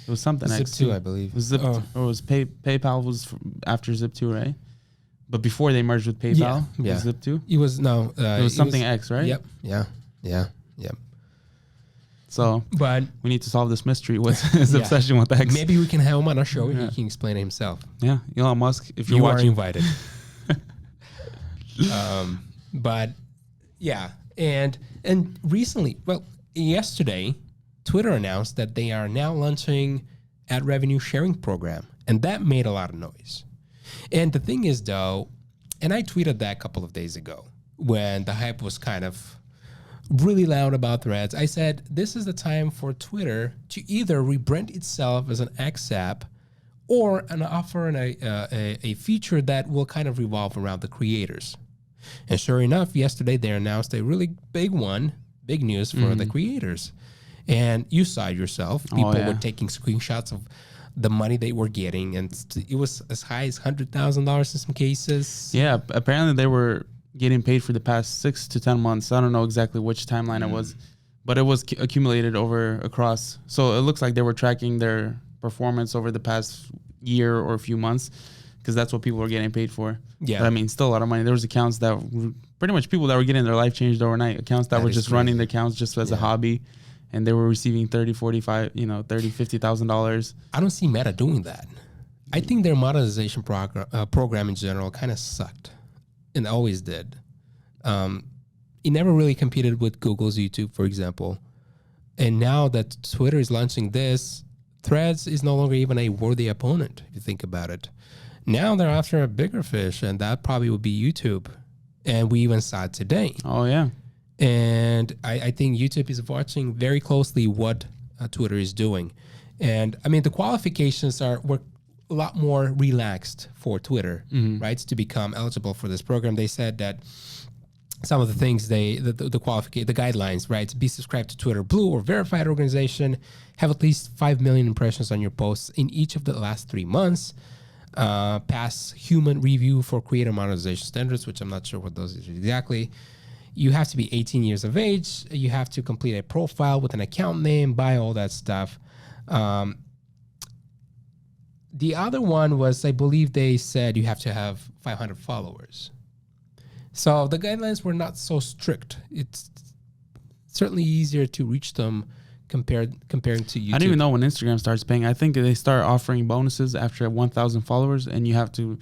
B: It was something
A: Zip2, I believe.
B: It was or was PayPal was after Zip2, right? But before they merged with PayPal, was Zip2?
A: It was
B: it was something X, right?
A: Yep. Yeah.
B: So,
A: but
B: we need to solve this mystery with his obsession with X.
A: Maybe we can have him on our show and he can explain it himself.
B: Yeah, Elon Musk, if you're watching,
A: you are invited. But yeah, and recently, well, yesterday, Twitter announced that they are now launching ad revenue sharing program, and that made a lot of noise. And the thing is, though, and I tweeted that a couple of days ago when the hype was kind of really loud about Threads. I said, this is the time for Twitter to either rebrand itself as an X app or offer a feature that will kind of revolve around the creators. And sure enough, yesterday they announced a really big news for the creators. And you saw it yourself. People
B: yeah.
A: were taking screenshots of the money they were getting, and it was as high as $100,000 in some cases.
B: Yeah, apparently they were getting paid for the past 6 to 10 months. I don't know exactly which timeline it was, but it was accumulated across. So it looks like they were tracking their performance over the past year or a few months, because that's what people were getting paid for.
A: Yeah.
B: But I mean, still a lot of money. There was accounts that pretty much people that were getting their life changed overnight, accounts that were just running the accounts just as a hobby, and they were receiving $50,000.
A: I don't see Meta doing that. I think their monetization program in general kind of sucked, and always did. It never really competed with Google's YouTube, for example. And now that Twitter is launching this, Threads is no longer even a worthy opponent, if you think about it. Now they're after a bigger fish, and that probably would be YouTube. And we even saw it today.
B: Oh, yeah.
A: And I think YouTube is watching very closely what Twitter is doing. And I mean, the qualifications were a lot more relaxed for Twitter, right? To become eligible for this program. They said that some of the things the guidelines, right? To be subscribed to Twitter Blue or verified organization, have at least 5 million impressions on your posts in each of the last 3 months, pass human review for creator monetization standards, which I'm not sure what those is exactly. You have to be 18 years of age. You have to complete a profile with an account name, buy all that stuff. The other one was, I believe they said you have to have 500 followers. So the guidelines were not so strict. It's certainly easier to reach them comparing to YouTube.
B: I don't even know when Instagram starts paying. I think they start offering bonuses after 1,000 followers, and you have to.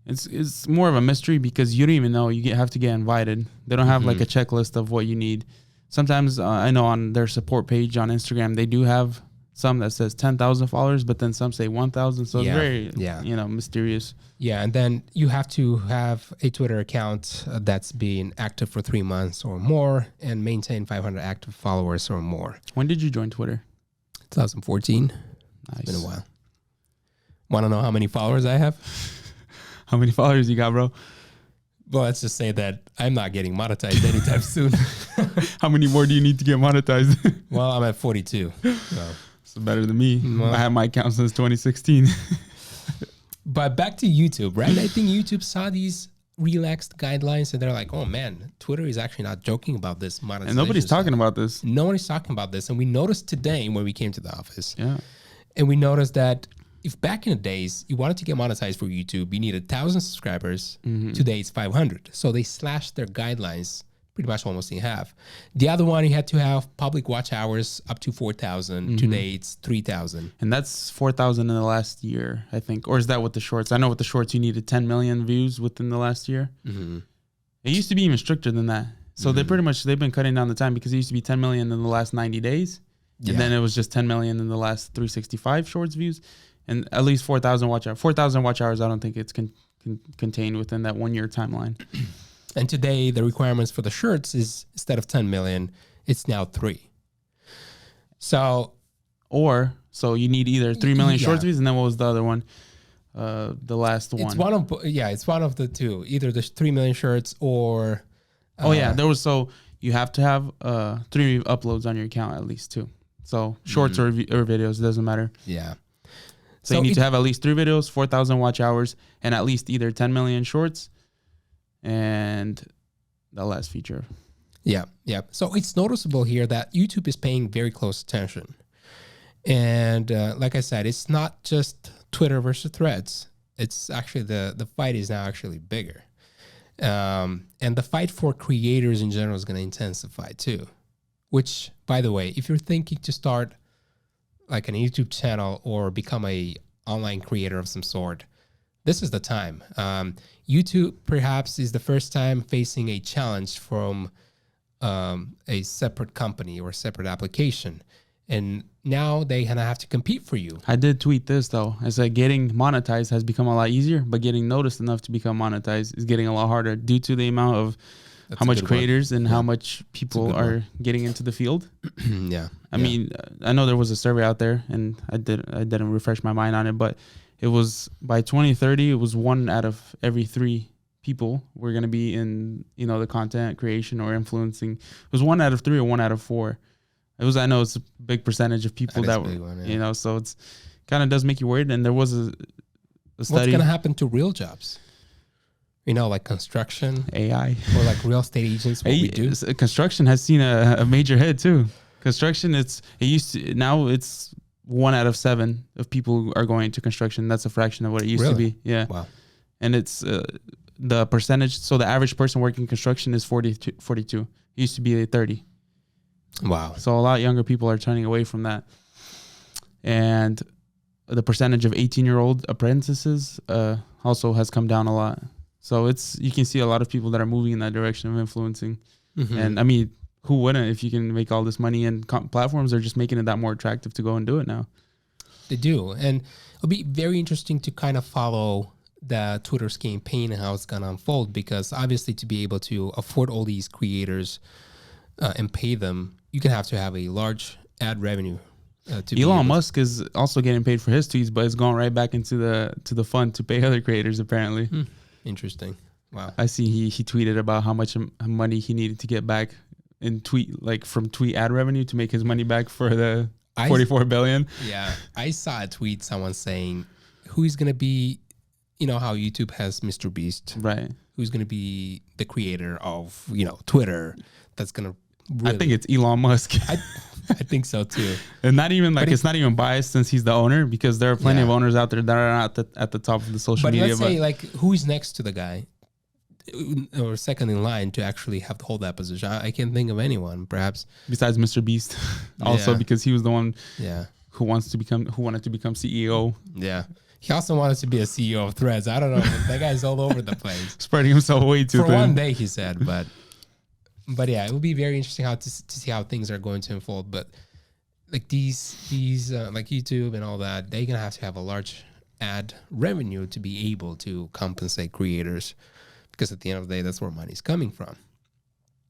B: It's more of a mystery because you don't even know. You have to get invited. They don't have like a checklist of what you need. Sometimes I know on their support page on Instagram they do have some that says 10,000 followers, but then some say 1,000. So it's very mysterious.
A: Yeah, and then you have to have a Twitter account that's been active for 3 months or more and maintain 500 active followers or more.
B: When did you join Twitter?
A: 2014.
B: Nice.
A: It's been a while. Want to know how many followers I have?
B: How many followers you got, bro?
A: Well, let's just say that I'm not getting monetized anytime soon.
B: How many more do you need to get monetized?
A: Well, I'm at 42. So.
B: It's better than me. I had my account since 2016.
A: But back to YouTube, right? I think YouTube saw these relaxed guidelines and they're like, oh man, Twitter is actually not joking about this monetization.
B: And nobody's talking about this.
A: No one is talking about this. And we noticed today when we came to the office.
B: Yeah.
A: And we noticed that if back in the days you wanted to get monetized for YouTube, you needed 1,000 subscribers. Today it's 500. So they slashed their guidelines pretty much almost in half. The other one, you had to have public watch hours up to 4,000. Today it's 3,000.
B: And that's 4,000 in the last year, I think. Or is that with the shorts? I know with the shorts you needed 10 million views within the last year. It used to be even stricter than that. So they've been cutting down the time because it used to be 10 million in the last 90 days. And then it was just 10 million in the last 365 shorts views. And at least 4,000 watch hours. 4,000 watch hours, I don't think it's contained within that 1 year timeline.
A: And today the requirements for the shirts is instead of 10 million, it's now 3. So you need either 3 million shorts views, and then what was the other one? The last one. It's one of the two. Either the 3 million shirts or.
B: You have to have 3 uploads on your account at least too. So shorts or videos, it doesn't matter.
A: Yeah.
B: So you need to have at least 3 videos, 4,000 watch hours, and at least either 10 million shorts. And the last feature.
A: Yeah. So it's noticeable here that YouTube is paying very close attention. And like I said, it's not just Twitter versus Threads. It's actually the fight is now actually bigger. And the fight for creators in general is going to intensify too. Which, by the way, if you're thinking to start like an YouTube channel or become a online creator of some sort, this is the time. YouTube perhaps is the first time facing a challenge from a separate company or separate application. And now they have to compete for you.
B: I did tweet this though. I said getting monetized has become a lot easier, but getting noticed enough to become monetized is getting a lot harder due to the amount of how much creators and how much people are getting into the field. I mean, I know there was a survey out there, and I didn't refresh my mind on it, but it was by 2030, it was 1 out of every 3 people were going to be in, the content creation or influencing. It was 1 out of 3 or 1 out of 4 I know it's a big percentage of people that were, you know, so it's kind of does make you worried. And there was a study.
A: What's going to happen to real jobs? You know, like construction,
B: AI,
A: or like real estate agents. What we do.
B: Construction has seen a major hit too. Construction, now it's 1 out of 7 of people are going to construction. That's a fraction of what it used to be. Yeah.
A: Wow.
B: And it's the percentage. So the average person working construction is 42. It used to be 30.
A: Wow.
B: So a lot younger people are turning away from that. And the percentage of 18-year-old apprentices also has come down a lot. So you can see a lot of people that are moving in that direction of influencing. Mm-hmm. And I mean, who wouldn't if you can make all this money, and platforms are just making it that more attractive to go and do it now.
A: They do. And it'll be very interesting to kind of follow the Twitter's campaign and how it's going to unfold, because obviously to be able to afford all these creators and pay them, you're going to have a large ad revenue.
B: Elon Musk is also getting paid for his tweets, but it's going right back into the fund to pay other creators apparently.
A: Interesting. Wow.
B: I see he tweeted about how much money he needed to get back in from tweet ad revenue to make his money back for the 44 billion.
A: Yeah. I saw a tweet, someone saying who's going to be, you know, how YouTube has Mr. Beast.
B: Right.
A: Who's going to be the creator of, you know, Twitter. That's going to really,
B: I think it's Elon Musk.
A: I think so too.
B: And not even it's not even biased since he's the owner, because there are plenty of owners out there that are not at the top of the social media.
A: Let's say, like, who is next to the guy or second in line to actually have to hold that position? I can't think of anyone, perhaps
B: besides Mr. Beast. Also, because he was the one who wanted to become CEO.
A: Yeah. He also wanted to be a CEO of Threads. I don't know. That guy's all over the place.
B: Spreading himself way too thin.
A: For one day, he said, but yeah, it will be very interesting to see how things are going to unfold. But like these like YouTube and all that, they're gonna have to have a large ad revenue to be able to compensate creators, because at the end of the day, that's where money's coming from.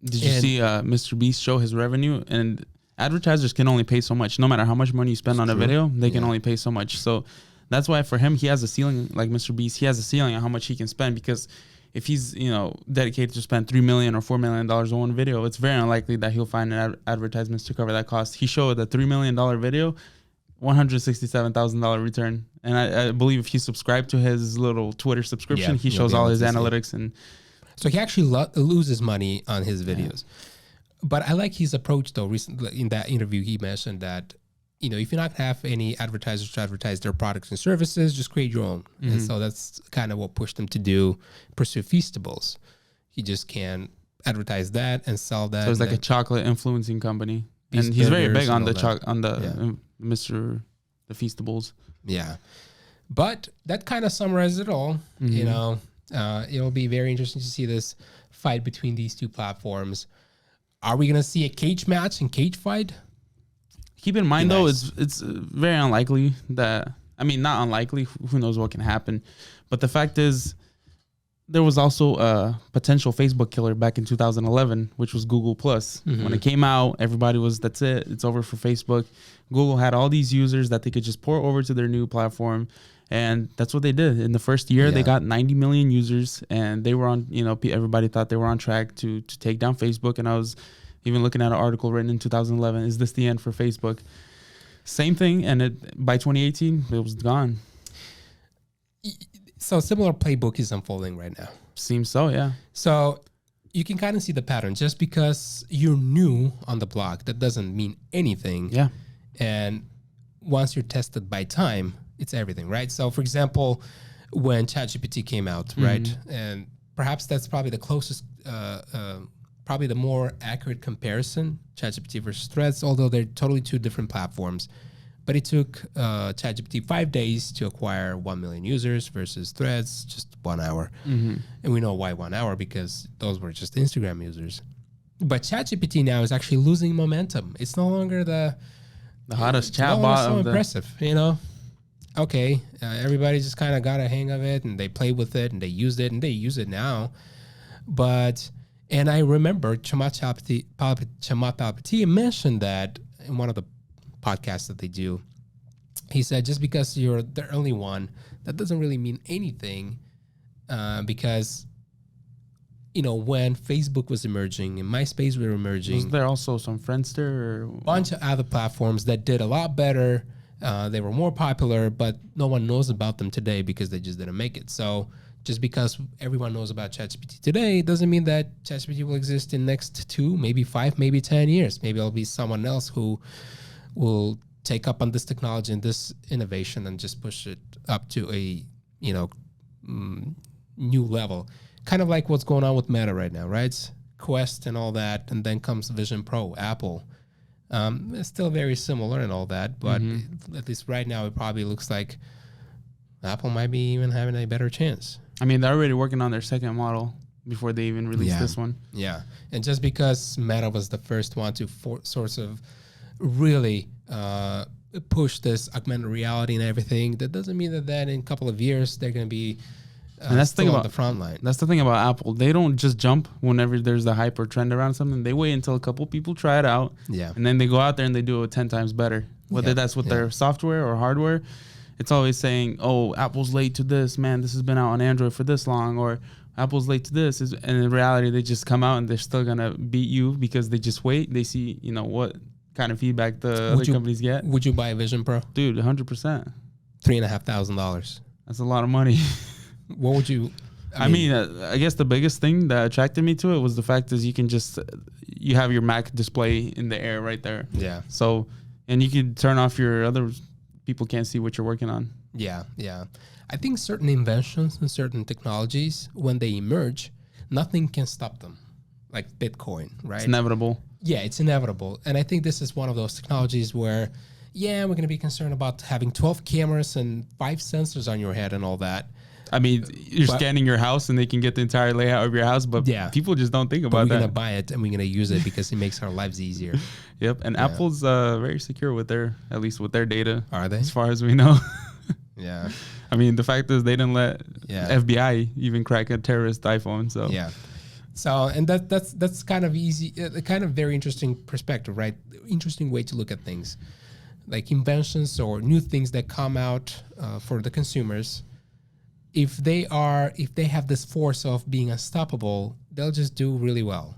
B: Did you see Mr. Beast show his revenue? And advertisers can only pay so much. No matter how much money you spend on a video, they can only pay so much. So that's why for him, he has a ceiling. Like Mr. Beast, he has a ceiling on how much he can spend, because if he's, you know, dedicated to spend $3 million or $4 million on one video, it's very unlikely that he'll find advertisements to cover that cost. He showed a $3 million video, $167,000 return. And I believe if you subscribe to his little Twitter subscription, he shows all his analytics. And
A: so he actually loses money on his videos. But I like his approach, though. Recently, in that interview, he mentioned that, you know, if you're not going to have any advertisers to advertise their products and services, just create your own. Mm-hmm. And so that's kind of what pushed them to pursue Feastables. You just can advertise that and sell that.
B: So it's like a chocolate influencing company. And he's very big on the Feastables.
A: Yeah. But that kind of summarizes it all. Mm-hmm. You know, it'll be very interesting to see this fight between these two platforms. Are we going to see a cage match and cage fight?
B: Keep in mind, though, it's very unlikely that, I mean, not unlikely, who knows what can happen. But the fact is, there was also a potential Facebook killer back in 2011, which was Google+. Mm-hmm. When it came out, everybody was, that's it, it's over for Facebook. Google had all these users that they could just pour over to their new platform. And that's what they did. In the first year, they got 90 million users, and they were on, you know, everybody thought they were on track to take down Facebook. And I was even looking at an article written in 2011, is this the end for Facebook? Same thing, and by 2018, it was gone.
A: So a similar playbook is unfolding right now.
B: Seems so, yeah.
A: So you can kind of see the pattern. Just because you're new on the block, that doesn't mean anything.
B: Yeah.
A: And once you're tested by time, it's everything, right? So, for example, when ChatGPT came out, mm-hmm. right? And perhaps that's probably the closest, probably the more accurate comparison, ChatGPT versus Threads, although they're totally two different platforms. But it took ChatGPT 5 days to acquire 1 million users versus Threads just 1 hour. Mm-hmm. And we know why 1 hour, because those were just Instagram users. But ChatGPT now is actually losing momentum. It's no longer the
B: hottest chatbot.
A: So impressive, you know? Okay, everybody just kind of got a hang of it, and they played with it, and they used it, and they use it now. And I remember Chamath Palihapitiya mentioned that in one of the podcasts that they do. He said, just because you're the only one, that doesn't really mean anything, because when Facebook was emerging and MySpace were emerging.
B: Was there also some Friendster or
A: A bunch of other platforms that did a lot better. They were more popular, but no one knows about them today because they just didn't make it. So just because everyone knows about ChatGPT today doesn't mean that ChatGPT will exist in next 2, maybe 5, maybe 10 years. Maybe it'll be someone else who will take up on this technology and this innovation and just push it up to a, new level. Kind of like what's going on with Meta right now, right? Quest and all that, and then comes Vision Pro, Apple. It's still very similar and all that, but at least right now it probably looks like Apple might be even having a better chance.
B: I mean, they're already working on their second model before they even release this one.
A: Yeah, and just because Meta was the first one to sort of really push this augmented reality and everything, that doesn't mean that in a couple of years they're going to be
B: and that's
A: still on the front line.
B: That's the thing about Apple. They don't just jump whenever there's a hype or trend around something. They wait until a couple people try it out.
A: Yeah.
B: And then they go out there and they do it 10 times better. Whether that's with their software or hardware, it's always saying, oh, Apple's late to this. Man, this has been out on Android for this long. Or Apple's late to this. And in reality, they just come out and they're still going to beat you because they just wait. They see, what kind of feedback the other companies get.
A: Would you buy a Vision Pro?
B: Dude, 100%.
A: $3,500.
B: That's a lot of money.
A: What would you?
B: I mean, I guess the biggest thing that attracted me to it was the fact is you have your Mac display in the air right there.
A: Yeah.
B: So, and you can turn off your other, people can't see what you're working on.
A: Yeah, yeah. I think certain inventions and certain technologies, when they emerge, nothing can stop them. Like Bitcoin, right?
B: It's inevitable.
A: Yeah, it's inevitable. And I think this is one of those technologies where, we're going to be concerned about having 12 cameras and 5 sensors on your head and all that.
B: I mean, you're scanning your house and they can get the entire layout of your house, but people just don't think about that.
A: We're going to buy it and we're going to use it because it makes our lives easier.
B: Yep. And Apple's very secure with at least with their data.
A: Are they?
B: As far as we know.
A: Yeah.
B: I mean, the fact is they didn't let FBI even crack a terrorist iPhone. So
A: yeah. So, and that's kind of easy, kind of very interesting perspective, right? Interesting way to look at things. Like inventions or new things that come out for the consumers. If they have this force of being unstoppable, they'll just do really well.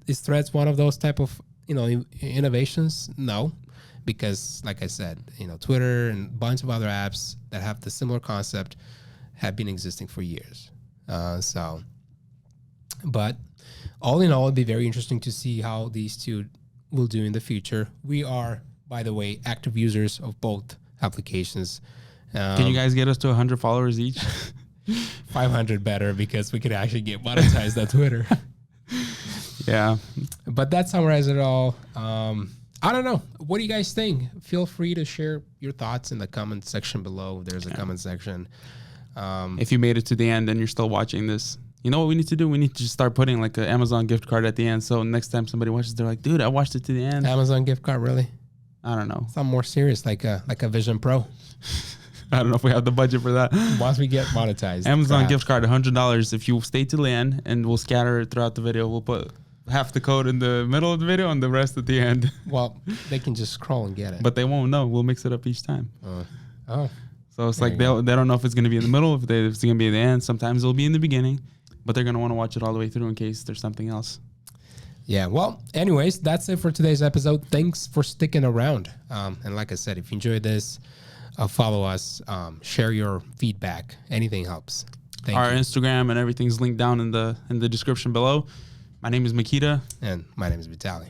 A: Is Threads one of those type of innovations? No, because like I said, Twitter and a bunch of other apps that have the similar concept have been existing for years. But all in all, it'd be very interesting to see how these two will do in the future. We are, by the way, active users of both applications.
B: Can you guys get us to 100 followers each?
A: 500 better because we could actually get monetized on Twitter.
B: Yeah.
A: But that summarizes it all. I don't know. What do you guys think? Feel free to share your thoughts in the comment section below. There's a comment section.
B: If you made it to the end and you're still watching this, you know what we need to do? We need to just start putting like an Amazon gift card at the end. So next time somebody watches, they're like, dude, I watched it to the end.
A: Amazon gift card, really?
B: I don't know.
A: Something more serious, like a Vision Pro.
B: I don't know if we have the budget for that.
A: Once we get monetized.
B: Amazon gift card, $100. If you stay to the end, and we'll scatter it throughout the video. We'll put half the code in the middle of the video and the rest at the end.
A: Well, they can just scroll and get it.
B: But they won't know. We'll mix it up each time.
A: Oh.
B: So it's like they don't know if it's going to be in the middle, if it's going to be at the end. Sometimes it'll be in the beginning, but they're going to want to watch it all the way through in case there's something else.
A: Yeah, well, anyways, that's it for today's episode. Thanks for sticking around. And like I said, if you enjoyed this, follow us, share your feedback. Anything helps.
B: Our Instagram and everything's linked down in the description below. My name is Makita.
A: And my name is Vitaly.